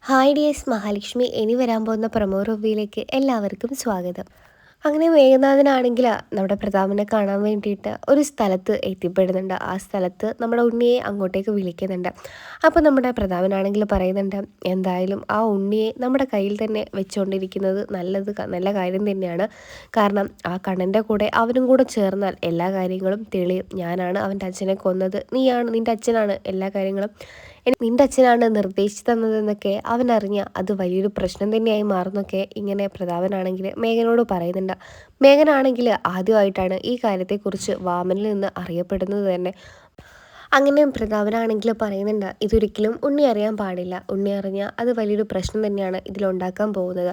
Hi dears Mahalakshmi ഇനി വരാൻ പോകുന്ന പ്രൊമോ റിവ്യൂയിലേക്ക് എല്ലാവർക്കും സ്വാഗതം. അങ്ങനെ മേഘനാഥനാണെങ്കിൽ നമ്മുടെ പ്രതാപനെ കാണാൻ വേണ്ടിയിട്ട് ഒരു സ്ഥലത്ത് എത്തിപ്പെടുന്നുണ്ട്. ആ സ്ഥലത്ത് നമ്മുടെ ഉണ്ണിയെ അങ്ങോട്ടേക്ക് വിളിക്കുന്നുണ്ട്. അപ്പോൾ നമ്മുടെ പ്രതാപനാണെങ്കിൽ പറയുന്നുണ്ട്, എന്തായാലും ആ ഉണ്ണിയെ നമ്മുടെ കയ്യിൽ തന്നെ വെച്ചുകൊണ്ടിരിക്കുന്നത് നല്ല കാര്യം തന്നെയാണ്. കാരണം ആ കണ്ണൻ്റെ കൂടെ അവനും കൂടെ ചേർന്നാൽ എല്ലാ കാര്യങ്ങളും തെളിയും. ഞാനാണ് അവൻ്റെ അച്ഛനെ കൊന്നത്, നിൻ്റെ അച്ഛനാണ് എല്ലാ കാര്യങ്ങളും നിൻ്റെ അച്ഛനാണ് നിർദ്ദേശിച്ചു തന്നതെന്നൊക്കെ അവനറിഞ്ഞ അത് വലിയൊരു പ്രശ്നം തന്നെയായി മാറുന്നൊക്കെ ഇങ്ങനെ പ്രതാപനാണെങ്കിൽ മേഘനോട് പറയുന്നുണ്ട്. മേഘനാണെങ്കിൽ ആദ്യമായിട്ടാണ് ഈ കാര്യത്തെക്കുറിച്ച് വാമനിൽ നിന്ന് അറിയപ്പെടുന്നത് തന്നെ. അങ്ങനെ പ്രതാപനാണെങ്കിൽ പറയുന്നുണ്ട്, ഇതൊരിക്കലും ഉണ്ണി അറിയാൻ പാടില്ല. ഉണ്ണി അറിഞ്ഞാൽ അത് വലിയൊരു പ്രശ്നം തന്നെയാണ് ഇതിലുണ്ടാക്കാൻ പോകുന്നത്.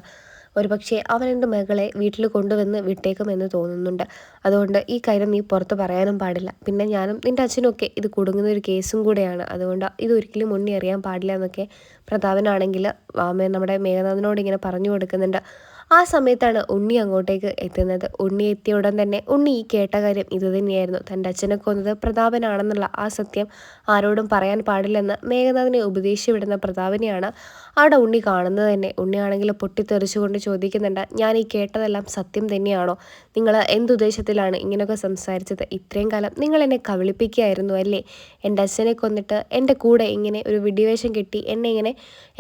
ഒരുപക്ഷെ അവൻ എൻ്റെ മകളെ വീട്ടിൽ കൊണ്ടുവന്ന് വിട്ടേക്കുമെന്ന് തോന്നുന്നുണ്ട്. അതുകൊണ്ട് ഈ കാര്യം നീ പുറത്ത് പറയാനും പാടില്ല. പിന്നെ ഞാനും നിൻ്റെ അച്ഛനൊക്കെ ഇത് കുടുങ്ങുന്ന ഒരു കേസും കൂടെയാണ്. അതുകൊണ്ട് ഇതൊരിക്കലും ഉണ്ണി അറിയാൻ പാടില്ല എന്നൊക്കെ പ്രതാപനാണെങ്കിൽ നമ്മുടെ മേഘനാഥനോട് ഇങ്ങനെ പറഞ്ഞു കൊടുക്കുന്നുണ്ട്. ആ സമയത്താണ് ഉണ്ണി അങ്ങോട്ടേക്ക് എത്തുന്നത്. ഉണ്ണി എത്തിയ ഉടൻ തന്നെ ഉണ്ണി ഈ കേട്ട കാര്യം ഇതുതന്നെയായിരുന്നു. തൻ്റെ അച്ഛനെ കൊന്നത് പ്രതാപനാണെന്നുള്ള ആ സത്യം ആരോടും പറയാൻ പാടില്ലെന്ന് മേഘനാഥനെ ഉപദേശിച്ചു വിടുന്ന പ്രതാപനെയാണ് അവിടെ ഉണ്ണി കാണുന്നത് തന്നെ. ഉണ്ണിയാണെങ്കിൽ പൊട്ടിത്തെറിച്ചുകൊണ്ട് ചോദിക്കുന്നുണ്ട്, ഞാൻ ഈ കേട്ടതെല്ലാം സത്യം തന്നെയാണോ? നിങ്ങൾ എന്തുദ്ദേശത്തിലാണ് ഇങ്ങനെയൊക്കെ സംസാരിച്ചത്? ഇത്രയും കാലം നിങ്ങൾ എന്നെ കബളിപ്പിക്കുകയായിരുന്നു അല്ലേ? എൻ്റെ അച്ഛനെ കൊന്നിട്ട് എൻ്റെ കൂടെ ഇങ്ങനെ ഒരു വിഡ്ഢിവേഷം കെട്ടി എന്നെ ഇങ്ങനെ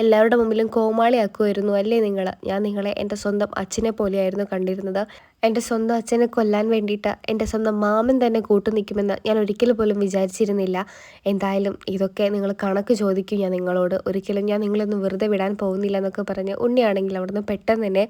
എല്ലാവരുടെ മുമ്പിലും കോമാളിയാക്കുമായിരുന്നു അല്ലേ നിങ്ങൾ? ഞാൻ നിങ്ങളെ എൻ്റെ സ്വന്തം അച്ഛനെ പോലെയായിരുന്നു കണ്ടിരുന്നത്. എൻ്റെ സ്വന്തം അച്ഛനെ കൊല്ലാൻ വേണ്ടിയിട്ട് എൻ്റെ സ്വന്തം മാമൻ തന്നെ കൂട്ടു നിൽക്കുമെന്ന് ഞാൻ ഒരിക്കലും പോലും വിചാരിച്ചിരുന്നില്ല. എന്തായാലും ഇതൊക്കെ നിങ്ങൾ കണക്ക് ചോദിക്കും ഞാൻ നിങ്ങളോട്. ഒരിക്കലും ഞാൻ നിങ്ങളൊന്നും വെറുതെ വിടാൻ പോകുന്നില്ല എന്നൊക്കെ പറഞ്ഞ് ഉണ്ണിയാണെങ്കിൽ അവിടുന്ന് പെട്ടെന്ന് തന്നെ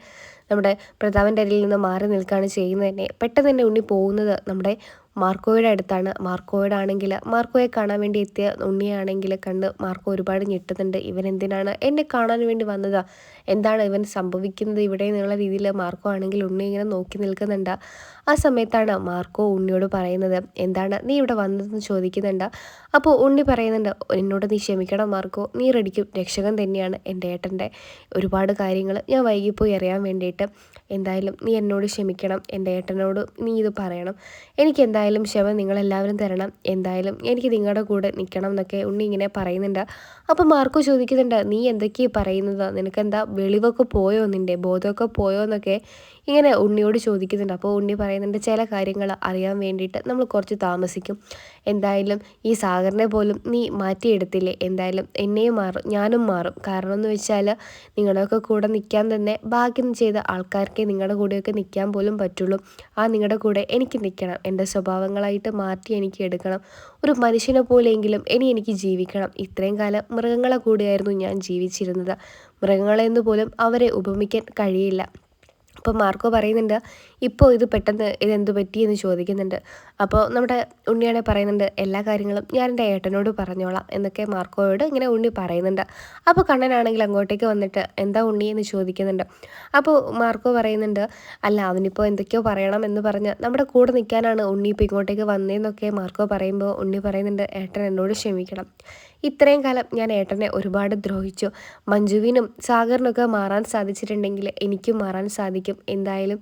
നമ്മുടെ പ്രതാപൻ്റെ അരിയിൽ നിന്ന് മാറി നിൽക്കുകയാണ് ചെയ്യുന്നത് തന്നെ. പെട്ടെന്ന് തന്നെ ഉണ്ണി പോകുന്നത് നമ്മുടെ മാർക്കോയുടെ അടുത്താണ്. മാർക്കോയോടാണെങ്കിൽ മാർക്കോയെ കാണാൻ വേണ്ടി എത്തിയ ഉണ്ണിയാണെങ്കിൽ കണ്ട് മാർക്കോ ഒരുപാട് ഞെട്ടുന്നുണ്ട്. ഇവൻ എന്തിനാണ് എന്നെ കാണാൻ വേണ്ടി വന്നത്? എന്താണ് ഇവൻ സംഭവിക്കുന്നത് ഇവിടെ എന്നുള്ള രീതിയിൽ മാർക്കോ ആണെങ്കിൽ ഉണ്ണി ഇങ്ങനെ നോക്കി നിൽക്കുന്നുണ്ട്. ആ സമയത്താണ് മാർക്കോ ഉണ്ണിയോട് പറയുന്നത്, എന്താണ് നീ ഇവിടെ വന്നതെന്ന് ചോദിക്കുന്നുണ്ട്. അപ്പോൾ ഉണ്ണി പറയുന്നുണ്ട്, എന്നോട് നീ ക്ഷമിക്കണം മാർക്കോ, നീ റെഡിക്കും രക്ഷകൻ തന്നെയാണ് എൻ്റെ ഏട്ടൻ്റെ. ഒരുപാട് കാര്യങ്ങൾ ഞാൻ വൈകിപ്പോയി അറിയാൻ വേണ്ടിയിട്ട്. എന്തായാലും നീ എന്നോട് ക്ഷമിക്കണം, എൻ്റെ ഏട്ടനോട് നീ ഇത് പറയണം. എനിക്ക് എന്തായാലും ക്ഷമ നിങ്ങളെല്ലാവരും തരണം. എന്തായാലും എനിക്ക് നിങ്ങളുടെ കൂടെ നിൽക്കണം എന്നൊക്കെ ഉണ്ണി ഇങ്ങനെ പറയുന്നുണ്ട്. അപ്പോൾ മാർക്കോ ചോദിക്കുന്നുണ്ട്, നീ എന്തൊക്കെയാണ് പറയുന്നത്? നിനക്കെന്താ വെളിവൊക്കെ പോയോ? നിൻ്റെ ബോധമൊക്കെ പോയോ എന്നൊക്കെ ഇങ്ങനെ ഉണ്ണിയോട് ചോദിക്കുന്നുണ്ട്. അപ്പോൾ ഉണ്ണി പറയുന്നുണ്ട്, ചില കാര്യങ്ങൾ അറിയാൻ വേണ്ടിയിട്ട് നമ്മൾ കുറച്ച് താമസിക്കും. എന്തായാലും ഈ സാഗറിനെ പോലും നീ മാറ്റിയെടുത്തില്ലേ? എന്തായാലും എന്നെയും മാറും, ഞാനും മാറും. കാരണം എന്ന് വെച്ചാൽ നിങ്ങളുടെയൊക്കെ കൂടെ നിൽക്കാൻ തന്നെ ഭാഗ്യം ചെയ്ത ആൾക്കാർക്കേ നിങ്ങളുടെ കൂടെയൊക്കെ നിൽക്കാൻ പോലും പറ്റുള്ളൂ. ആ നിങ്ങളുടെ കൂടെ എനിക്ക് നിൽക്കണം. എൻ്റെ സ്വഭാവങ്ങളായിട്ട് മാറ്റി എനിക്ക് എടുക്കണം. ഒരു മനുഷ്യനെ പോലെയെങ്കിലും എനിക്ക് ജീവിക്കണം. ഇത്രയും കാലം മൃഗങ്ങളെ കൂടെയായിരുന്നു ഞാൻ ജീവിച്ചിരുന്നത്. മൃഗങ്ങളെന്ന് പോലും അവരെ ഉപമിക്കാൻ കഴിയില്ല. അപ്പോൾ മാർക്കോ പറയുന്നുണ്ട്, ഇപ്പോൾ ഇത് പെട്ടെന്ന് ഇതെന്ത് പറ്റിയെന്ന് ചോദിക്കുന്നുണ്ട്. അപ്പോൾ നമ്മുടെ ഉണ്ണിയാണെ പറയുന്നുണ്ട്, എല്ലാ കാര്യങ്ങളും ഞാൻ എൻ്റെ ഏട്ടനോട് പറഞ്ഞോളാം എന്നൊക്കെ മാർക്കോയോട് ഇങ്ങനെ ഉണ്ണി പറയുന്നുണ്ട്. അപ്പോൾ കണ്ണനാണെങ്കിൽ അങ്ങോട്ടേക്ക് വന്നിട്ട് എന്താ ഉണ്ണി എന്ന് ചോദിക്കുന്നുണ്ട്. അപ്പോൾ മാർക്കോ പറയുന്നുണ്ട്, അല്ല അവനിപ്പോൾ എന്തൊക്കെയോ പറയണം എന്ന് പറഞ്ഞ് നമ്മുടെ കൂടെ നിൽക്കാനാണ് ഉണ്ണി ഇപ്പോൾ ഇങ്ങോട്ടേക്ക് വന്നതെന്നൊക്കെ മാർക്കോ പറയുമ്പോൾ ഉണ്ണി പറയുന്നുണ്ട്, ഏട്ടൻ എന്നോട് ക്ഷമിക്കണം. ഇത്രയും കാലം ഞാൻ ഏട്ടനെ ഒരുപാട് ദ്രോഹിച്ചു. മഞ്ജുവിനും സാഗറിനൊക്കെ മാറാൻ സാധിച്ചിട്ടുണ്ടെങ്കിൽ എനിക്കും മാറാൻ സാധിക്കും. എന്തായാലും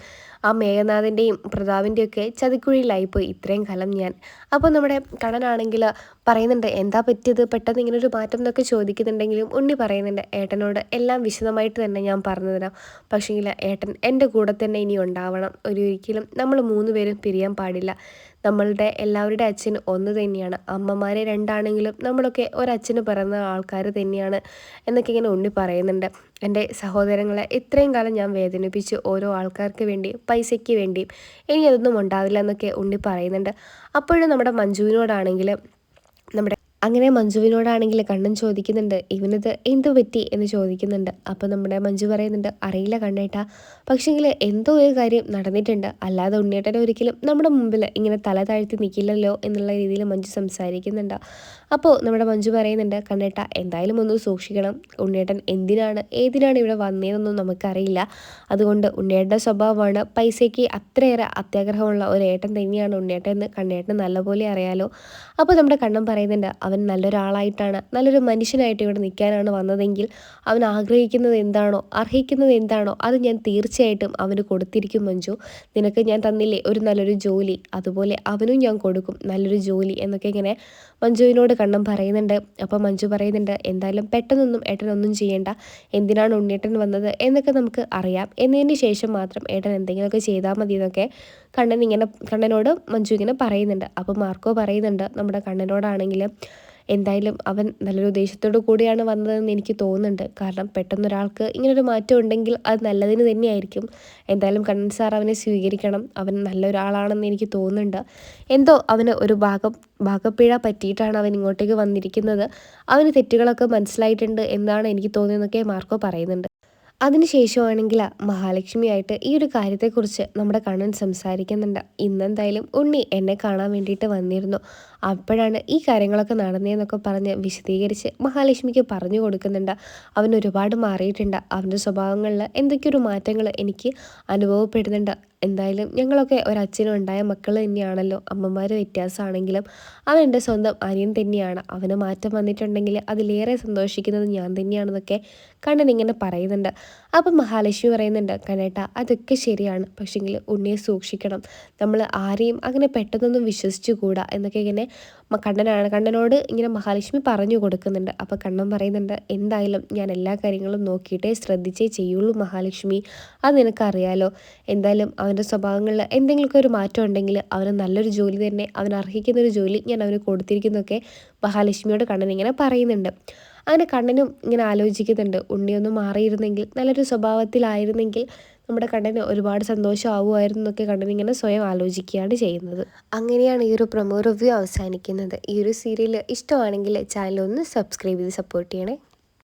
ആ മേഘനാഥിൻ്റെയും പ്രതാപിൻ്റെയൊക്കെ ചതിക്കുഴിയിലായിപ്പോയി ഇത്രയും കാലം ഞാൻ. അപ്പോൾ നമ്മുടെ കണ്ണനാണെങ്കിൽ പറയുന്നുണ്ട്, എന്താ പറ്റിയത് പെട്ടെന്ന് ഇങ്ങനൊരു മാറ്റം എന്നൊക്കെ ചോദിക്കുന്നുണ്ടെങ്കിലും ഉണ്ണി പറയുന്നുണ്ട്, ഏട്ടനോട് എല്ലാം വിശദമായിട്ട് തന്നെ ഞാൻ പറഞ്ഞു തരാം. പക്ഷേങ്കിൽ ഏട്ടൻ എൻ്റെ കൂടെ തന്നെ ഇനി ഉണ്ടാവണം. ഒരിക്കലും നമ്മൾ 3 പേരും പിരിയാൻ പാടില്ല. നമ്മളുടെ എല്ലാവരുടെ അച്ഛൻ ഒന്ന് തന്നെയാണ്. അമ്മമാരെ രണ്ടാണെങ്കിലും നമ്മളൊക്കെ ഒരച്ഛന് പിറന്ന ആൾക്കാർ തന്നെയാണ് എന്നൊക്കെ ഇങ്ങനെ ഉണ്ണി പറയുന്നുണ്ട്. എൻ്റെ സഹോദരങ്ങളെ ഇത്രയും കാലം ഞാൻ വേദനിപ്പിച്ചു ഓരോ ആൾക്കാർക്ക് വേണ്ടിയും പൈസയ്ക്ക് വേണ്ടിയും. ഇനി അതൊന്നും ഉണ്ടാവില്ല എന്നൊക്കെ ഉണ്ണി പറയുന്നുണ്ട്. അപ്പോഴും നമ്മുടെ മഞ്ജുവിനോടാണെങ്കിൽ അങ്ങനെ മഞ്ജുവിനോടാണെങ്കിൽ കണ്ണൻ ചോദിക്കുന്നുണ്ട്, ഇവനത് എന്തു പറ്റി എന്ന് ചോദിക്കുന്നുണ്ട്. അപ്പോൾ നമ്മുടെ മഞ്ജു പറയുന്നുണ്ട്, അറിയില്ല കണ്ണേട്ടാ, പക്ഷേങ്കിൽ എന്തോ ഒരു കാര്യം നടന്നിട്ടുണ്ട്. അല്ലാതെ ഉണ്ണിയേട്ടനെ ഒരിക്കലും നമ്മുടെ മുമ്പിൽ ഇങ്ങനെ തല താഴ്ത്തി നിൽക്കില്ലല്ലോ എന്നുള്ള രീതിയിൽ മഞ്ജു സംസാരിക്കുന്നുണ്ട്. അപ്പോൾ നമ്മുടെ മഞ്ജു പറയുന്നുണ്ട്, കണ്ണേട്ടാ എന്തായാലും ഒന്ന് സൂക്ഷിക്കണം. ഉണ്ണിയേട്ടൻ ഏതിനാണ് ഇവിടെ വന്നതെന്നൊന്നും നമുക്കറിയില്ല. അതുകൊണ്ട് ഉണ്ണിയേട്ടൻ്റെ സ്വഭാവമാണ് പൈസയ്ക്ക് അത്രയേറെ അത്യാഗ്രഹമുള്ള ഒരു ഏട്ടൻ തന്നെയാണ് ഉണ്ണിയേട്ടൻ എന്ന് കണ്ണേട്ടന് നല്ലപോലെ അറിയാലോ. അപ്പോൾ നമ്മുടെ കണ്ണൻ പറയുന്നുണ്ട്, അവൻ നല്ലൊരാളായിട്ടാണ്, നല്ലൊരു മനുഷ്യനായിട്ട് ഇവിടെ നിൽക്കാനാണ് വന്നതെങ്കിൽ അവൻ ആഗ്രഹിക്കുന്നത് എന്താണോ, അർഹിക്കുന്നത് എന്താണോ അത് ഞാൻ തീർച്ചയായിട്ടും അവന് കൊടുത്തിരിക്കും മഞ്ജു. നിനക്ക് ഞാൻ തന്നില്ലേ ഒരു നല്ലൊരു ജോലി, അതുപോലെ അവനും ഞാൻ കൊടുക്കും നല്ലൊരു ജോലി എന്നൊക്കെ ഇങ്ങനെ മഞ്ജുവിനോട് കണ്ണൻ പറയുന്നുണ്ട്. അപ്പോൾ മഞ്ജു പറയുന്നുണ്ട്, എന്തായാലും പെട്ടെന്നൊന്നും ഏട്ടനൊന്നും ചെയ്യേണ്ട, എന്തിനാണ് ഉണ്ണിയേട്ടൻ വന്നത് എന്നൊക്കെ നമുക്ക് അറിയാം, എന്നതിന് ശേഷം മാത്രം ഏട്ടൻ എന്തെങ്കിലുമൊക്കെ ചെയ്താൽ മതി എന്നൊക്കെ കണ്ണനോട് മഞ്ജു ഇങ്ങനെ പറയുന്നുണ്ട്. അപ്പോൾ മാർക്കോ പറയുന്നുണ്ട് നമ്മുടെ കണ്ണനോടാണെങ്കിലും, എന്തായാലും അവൻ നല്ലൊരു ഉദ്ദേശത്തോടു കൂടിയാണ് വന്നതെന്ന് എനിക്ക് തോന്നുന്നുണ്ട്. കാരണം പെട്ടെന്നൊരാൾക്ക് ഇങ്ങനൊരു മാറ്റം ഉണ്ടെങ്കിൽ അത് നല്ലതിന് തന്നെയായിരിക്കും. എന്തായാലും കണ്ണൻ സാർ അവനെ സ്വീകരിക്കണം, അവൻ നല്ലൊരാളാണെന്ന് എനിക്ക് തോന്നുന്നുണ്ട്. എന്തോ അവന് ഒരു ഭാഗപ്പിഴ പറ്റിയിട്ടാണ് അവൻ ഇങ്ങോട്ടേക്ക് വന്നിരിക്കുന്നത്. അവന് തെറ്റുകളൊക്കെ മനസ്സിലായിട്ടുണ്ട് എന്നാണ് എനിക്ക് തോന്നിയതെന്നൊക്കെ മാർക്കോ പറയുന്നുണ്ട്. അതിനുശേഷമാണെങ്കിൽ മഹാലക്ഷ്മിയായിട്ട് ഈ ഒരു കാര്യത്തെക്കുറിച്ച് നമ്മുടെ കണ്ണൻ സംസാരിക്കുന്നുണ്ട്. ഇന്നെന്തായാലും ഉണ്ണി എന്നെ കാണാൻ വേണ്ടിയിട്ട് വന്നിരുന്നു, അപ്പോഴാണ് ഈ കാര്യങ്ങളൊക്കെ നടന്നതെന്നൊക്കെ പറഞ്ഞ് വിശദീകരിച്ച് മഹാലക്ഷ്മിക്ക് പറഞ്ഞു കൊടുക്കുന്നുണ്ട്. അവൻ ഒരുപാട് മാറിയിട്ടുണ്ട്, അവൻ്റെ സ്വഭാവങ്ങളിൽ എന്തൊക്കെയൊരു മാറ്റങ്ങൾ എനിക്ക് അനുഭവപ്പെടുന്നുണ്ട്. എന്തായാലും ഞങ്ങളൊക്കെ ഒരച്ഛനും ഉണ്ടായ മക്കൾ തന്നെയാണല്ലോ, അമ്മമാർ വ്യത്യാസമാണെങ്കിലും അവൻ എൻ്റെ സ്വന്തം അനിയൻ തന്നെയാണ്. അവന് മാറ്റം വന്നിട്ടുണ്ടെങ്കിൽ അതിലേറെ സന്തോഷിക്കുന്നത് ഞാൻ തന്നെയാണെന്നൊക്കെ കണ്ണൻ ഇങ്ങനെ പറയുന്നുണ്ട്. അപ്പം മഹാലക്ഷ്മി പറയുന്നുണ്ട്, കണ്ണേട്ടാ അതൊക്കെ ശരിയാണ്, പക്ഷേങ്കിൽ ഉണ്ണിയെ സൂക്ഷിക്കണം, നമ്മൾ ആരെയും അങ്ങനെ പെട്ടെന്നൊന്നും വിശ്വസിച്ചുകൂടാ എന്നൊക്കെ ഇങ്ങനെ കണ്ണനോട് ഇങ്ങനെ മഹാലക്ഷ്മി പറഞ്ഞു കൊടുക്കുന്നുണ്ട്. അപ്പോൾ കണ്ണൻ പറയുന്നുണ്ട്, എന്തായാലും ഞാൻ എല്ലാ കാര്യങ്ങളും നോക്കിയിട്ടേ ശ്രദ്ധിച്ചേ ചെയ്യുള്ളൂ മഹാലക്ഷ്മി, അത് നിനക്കറിയാലോ. എന്തായാലും അവൻ്റെ സ്വഭാവങ്ങളിൽ എന്തെങ്കിലുമൊക്കെ ഒരു മാറ്റം ഉണ്ടെങ്കിൽ അവന് നല്ലൊരു ജോലി തന്നെ, അവൻ അർഹിക്കുന്നൊരു ജോലി ഞാൻ അവന് കൊടുത്തിരിക്കുന്നൊക്കെ മഹാലക്ഷ്മിയോട് കണ്ണൻ ഇങ്ങനെ പറയുന്നുണ്ട്. അങ്ങനെ കണ്ണനും ഇങ്ങനെ ആലോചിക്കുന്നുണ്ട്, ഉണ്ണിയൊന്നും മാറിയിരുന്നെങ്കിൽ, നല്ലൊരു സ്വഭാവത്തിലായിരുന്നെങ്കിൽ നമ്മുടെ കണ്ണന് ഒരുപാട് സന്തോഷമാവുമായിരുന്നു എന്നൊക്കെ കണ്ണൻ ഇങ്ങനെ സ്വയം ആലോചിക്കുകയാണ് ചെയ്യുന്നത്. അങ്ങനെയാണ് ഈ ഒരു പ്രൊമോ റിവ്യൂ അവസാനിക്കുന്നത്. ഈ ഒരു സീരിയൽ ഇഷ്ടമാണെങ്കിൽ ചാനൽ ഒന്ന് സബ്സ്ക്രൈബ് ചെയ്ത് സപ്പോർട്ട് ചെയ്യണേ.